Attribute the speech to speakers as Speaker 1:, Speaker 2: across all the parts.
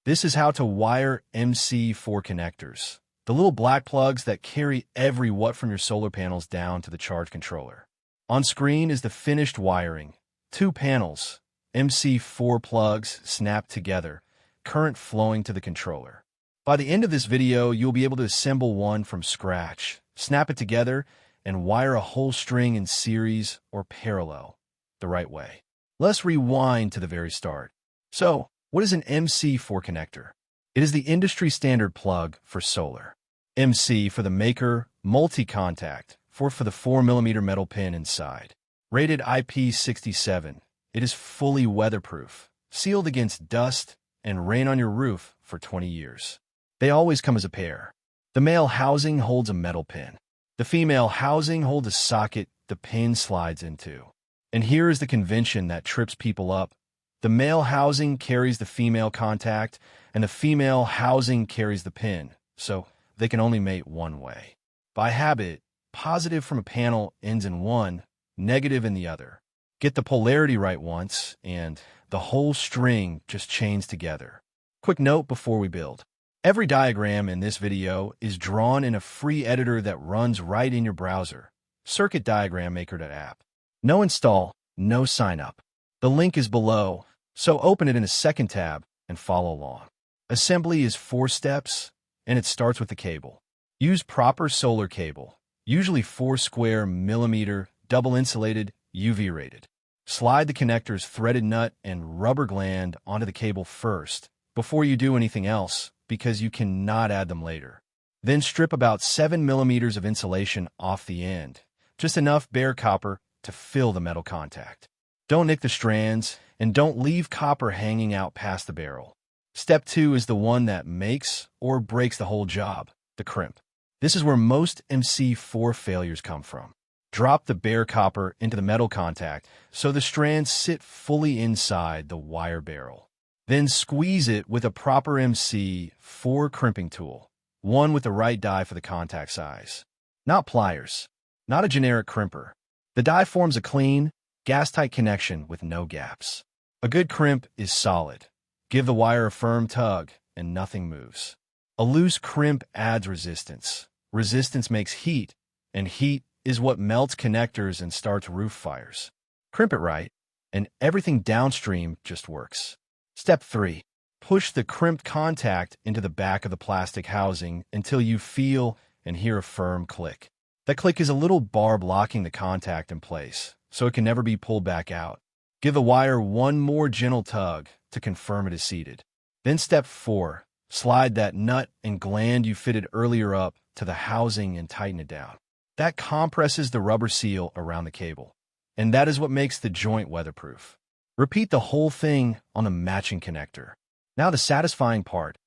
Speaker 1: This is how to wire MC4 connectors, the little black plugs that carry every watt from your solar panels down to the charge controller. On screen is the finished wiring. 2 panels, MC4 plugs snapped together, current flowing to the controller. By the end of this video, you'll be able to assemble one from scratch, snap it together, and wire a whole string in series or parallel the right way. Let's rewind to the very start. So, what is an MC4 connector? It is the industry standard plug for solar. MC for the maker, multi-contact, for the 4mm metal pin inside. Rated IP67, it is fully weatherproof, sealed against dust and rain on your roof for 20 years. They always come as a pair. The male housing holds a metal pin. The female housing holds a socket the pin slides into. And here is the convention that trips people up. The male housing carries the female contact, and the female housing carries the pin, so they can only mate one way. By habit, positive from a panel ends in one, negative in the other. Get the polarity right once, and the whole string just chains together. Quick note before we build. Every diagram in this video is drawn in a free editor that runs right in your browser, CircuitDiagramMaker app. No install, no sign up. The link is below, so open it in a second tab and follow along. Assembly is 4 steps, and it starts with the cable. Use proper solar cable, usually 4 square millimeter, double insulated, UV rated. Slide the connector's threaded nut and rubber gland onto the cable first, before you do anything else, because you cannot add them later. Then strip about 7 millimeters of insulation off the end, just enough bare copper to fill the metal contact. Don't nick the strands, and don't leave copper hanging out past the barrel. Step 2 is the one that makes or breaks the whole job, the crimp. This is where most MC4 failures come from. Drop the bare copper into the metal contact so the strands sit fully inside the wire barrel. Then squeeze it with a proper MC4 crimping tool, one with the right die for the contact size. Not pliers, not a generic crimper. The die forms a clean, gas-tight connection with no gaps. A good crimp is solid. Give the wire a firm tug, and nothing moves. A loose crimp adds resistance. Resistance makes heat, and heat is what melts connectors and starts roof fires. Crimp it right, and everything downstream just works. Step 3. Push the crimped contact into the back of the plastic housing until you feel and hear a firm click. That click is a little barb locking the contact in place, so it can never be pulled back out. Give the wire one more gentle tug to confirm it is seated. Then step 4. Slide that nut and gland you fitted earlier up to the housing and tighten it down. That compresses the rubber seal around the cable, and that is what makes the joint weatherproof. Repeat the whole thing on the matching connector. Now the satisfying part,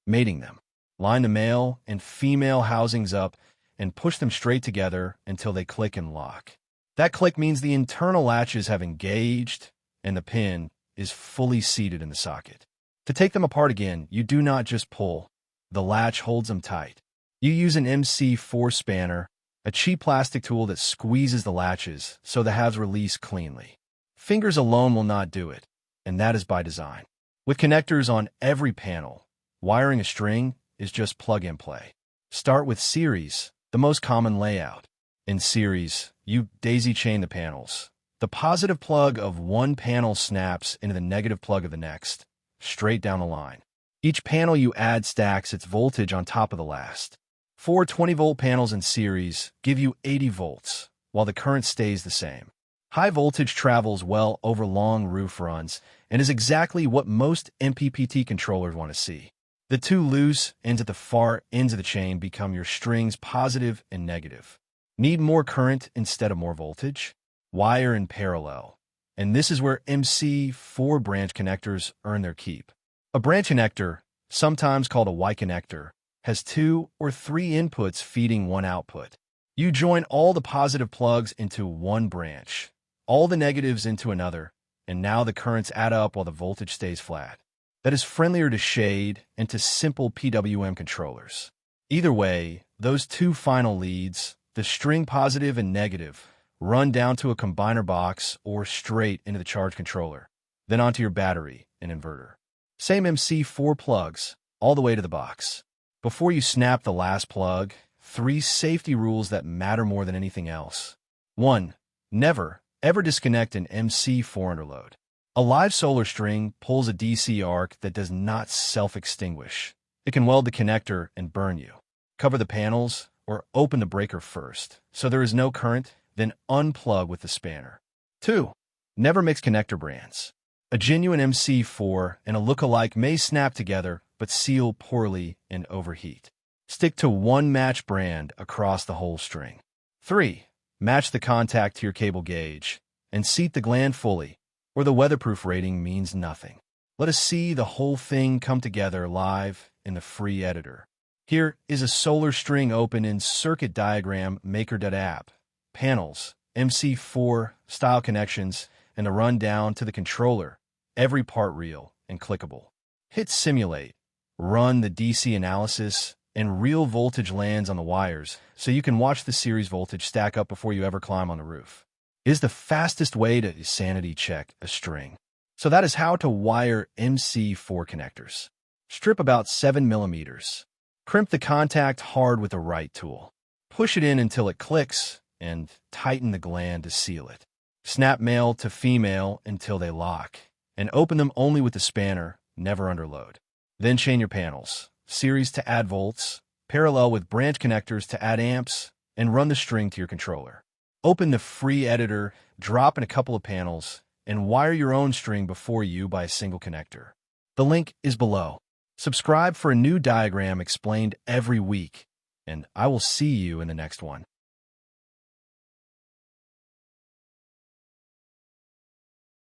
Speaker 1: mating them. Line the male and female housings up and push them straight together until they click and lock. That click means the internal latches have engaged and the pin is fully seated in the socket. To take them apart again, you do not just pull. The latch holds them tight. You use an MC4 spanner, a cheap plastic tool that squeezes the latches so the halves release cleanly. Fingers alone will not do it, and that is by design. With connectors on every panel, wiring a string is just plug and play. Start with series, the most common layout. In series, you daisy chain the panels. The positive plug of one panel snaps into the negative plug of the next, straight down the line. Each panel you add stacks its voltage on top of the last. 4 20-volt panels in series give you 80 volts, while the current stays the same. High voltage travels well over long roof runs and is exactly what most MPPT controllers want to see. The 2 loose ends at the far ends of the chain become your strings positive and negative. Need more current instead of more voltage? Wire in parallel. And this is where MC4 branch connectors earn their keep. A branch connector, sometimes called a Y connector, has 2 or 3 inputs feeding one output. You join all the positive plugs into one branch, all the negatives into another, and now the currents add up while the voltage stays flat. That is friendlier to shade and to simple PWM controllers. Either way, those 2 final leads, the string positive and negative, run down to a combiner box or straight into the charge controller, then onto your battery and inverter. Same MC4 plugs, all the way to the box. Before you snap the last plug, 3 safety rules that matter more than anything else. 1. Never, ever disconnect an MC4 under load. A live solar string pulls a DC arc that does not self-extinguish. It can weld the connector and burn you. Cover the panels or open the breaker first, so there is no current, then unplug with the spanner. 2. Never mix connector brands. A genuine MC4 and a look-alike may snap together but seal poorly and overheat. Stick to one match brand across the whole string. 3. Match the contact to your cable gauge and seat the gland fully, or the weatherproof rating means nothing. Let us see the whole thing come together live in the free editor. Here is a solar string open in CircuitDiagramMaker app. Panels, MC4, style connections, and a rundown to the controller. Every part real and clickable. Hit Simulate. Run the DC analysis, and real voltage lands on the wires, so you can watch the series voltage stack up before you ever climb on the roof. It is the fastest way to sanity check a string. So that is how to wire MC4 connectors. Strip about 7 millimeters. Crimp the contact hard with the right tool. Push it in until it clicks, and tighten the gland to seal it. Snap male to female until they lock, and open them only with the spanner, never under load. Then chain your panels, series to add volts, parallel with branch connectors to add amps, and run the string to your controller. Open the free editor, drop in a couple of panels, and wire your own string before you by a single connector. The link is below. Subscribe for a new diagram explained every week, and I will see you in the next one.